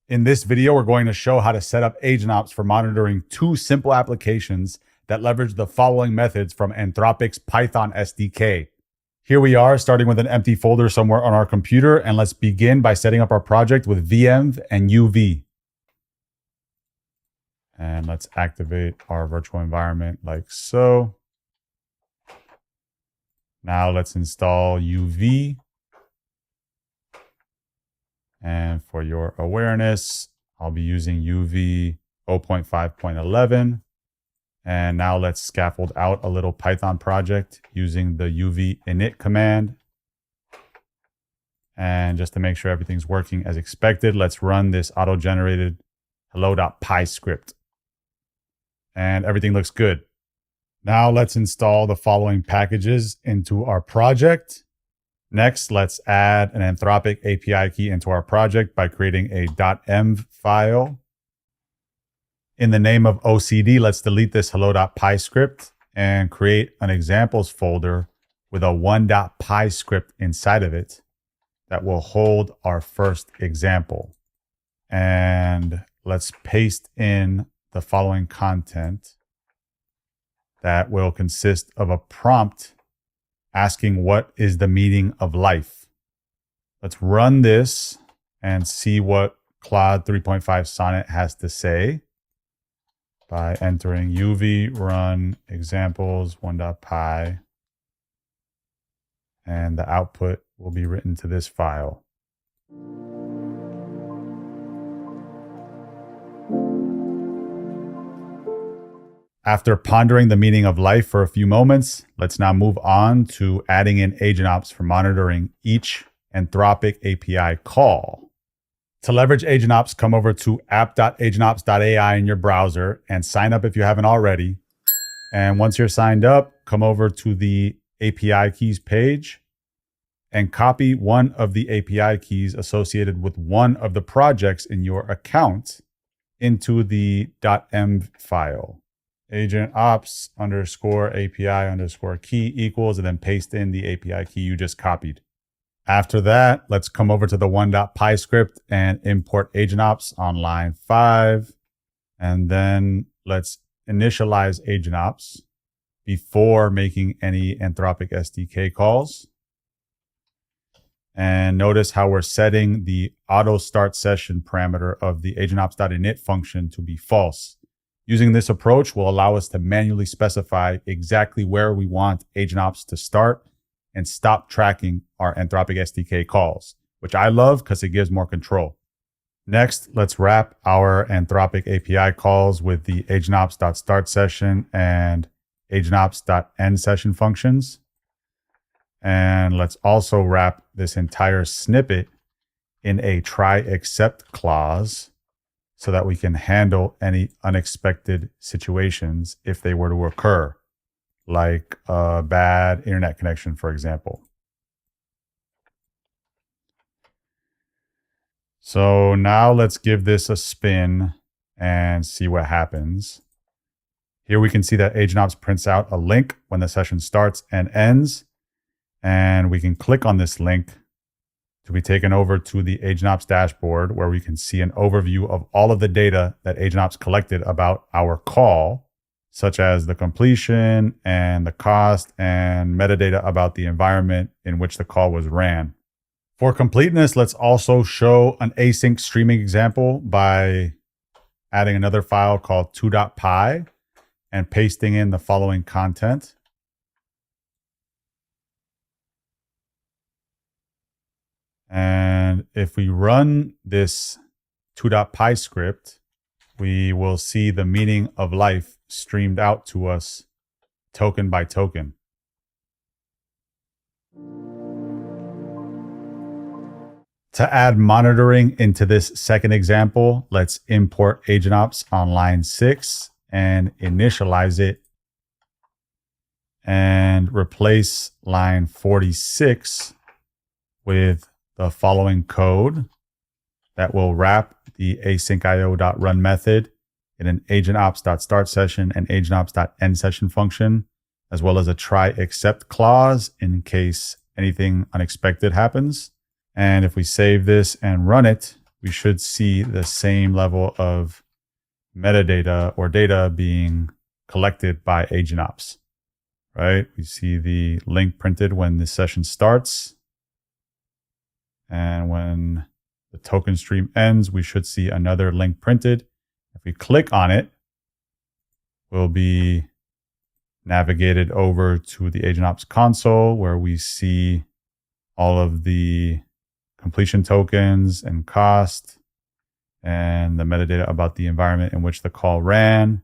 In this video, we're going to show how to set up AgentOps for monitoring two simple applications that leverage the following methods from Anthropic's Python SDK. Here we are, starting with an empty folder somewhere on our computer, and let's begin by setting up our project with venv and uv. And let's activate our virtual environment like so. Now let's install uv. And for your awareness, I'll be using UV 0.5.11. And now let's scaffold out a little Python project using the UV init command. And just to make sure everything's working as expected, let's run this auto-generated hello.py script. And everything looks good. Now let's install the following packages into our project. Next, let's add an Anthropic API key into our project by creating a .env file. In the name of OCD, let's delete this hello.py script and create an examples folder with a 1.py script inside of it that will hold our first example. And let's paste in the following content that will consist of a prompt asking what is the meaning of life. Let's run this and see what Claude 3.5 Sonnet has to say by entering uv run examples 1.py, and the output will be written to this file. After pondering the meaning of life for a few moments, let's now move on to adding in AgentOps for monitoring each Anthropic API call. To leverage AgentOps, come over to app.agentops.ai in your browser and sign up if you haven't already. And once you're signed up, come over to the API keys page and copy one of the API keys associated with one of the projects in your account into the .env file. AgentOps _ API _ key equals, and then paste in the API key you just copied. After that, let's come over to the 1.py script and import AgentOps on line 5. And then let's initialize AgentOps before making any Anthropic SDK calls. And notice how we're setting the auto start session parameter of the AgentOps.init function to be false. Using this approach will allow us to manually specify exactly where we want AgentOps to start and stop tracking our Anthropic SDK calls, which I love because it gives more control. Next, let's wrap our Anthropic API calls with the AgentOps.start session and AgentOps.end session functions. And let's also wrap this entire snippet in a try except clause so that we can handle any unexpected situations if they were to occur, like a bad internet connection, for example. So now let's give this a spin and see what happens. Here we can see that AgentOps prints out a link when the session starts and ends, and we can click on this link to be taken over to the AgentOps dashboard, where we can see an overview of all of the data that AgentOps collected about our call, such as the completion and the cost and metadata about the environment in which the call was ran. For completeness, let's also show an async streaming example by adding another file called 2.py and pasting in the following content. And if we run this 2.py script, we will see the meaning of life streamed out to us token by token. To add monitoring into this second example, let's import AgentOps on line 6 and initialize it, and replace line 46 with the following code that will wrap the asyncio.run method in an AgentOps.start session and AgentOps.end session function, as well as a try except clause in case anything unexpected happens. And if we save this and run it, we should see the same level of metadata or data being collected by AgentOps, right? We see the link printed when this session starts. And when the token stream ends, we should see another link printed. If we click on it, we'll be navigated over to the AgentOps console where we see all of the completion tokens and cost and the metadata about the environment in which the call ran.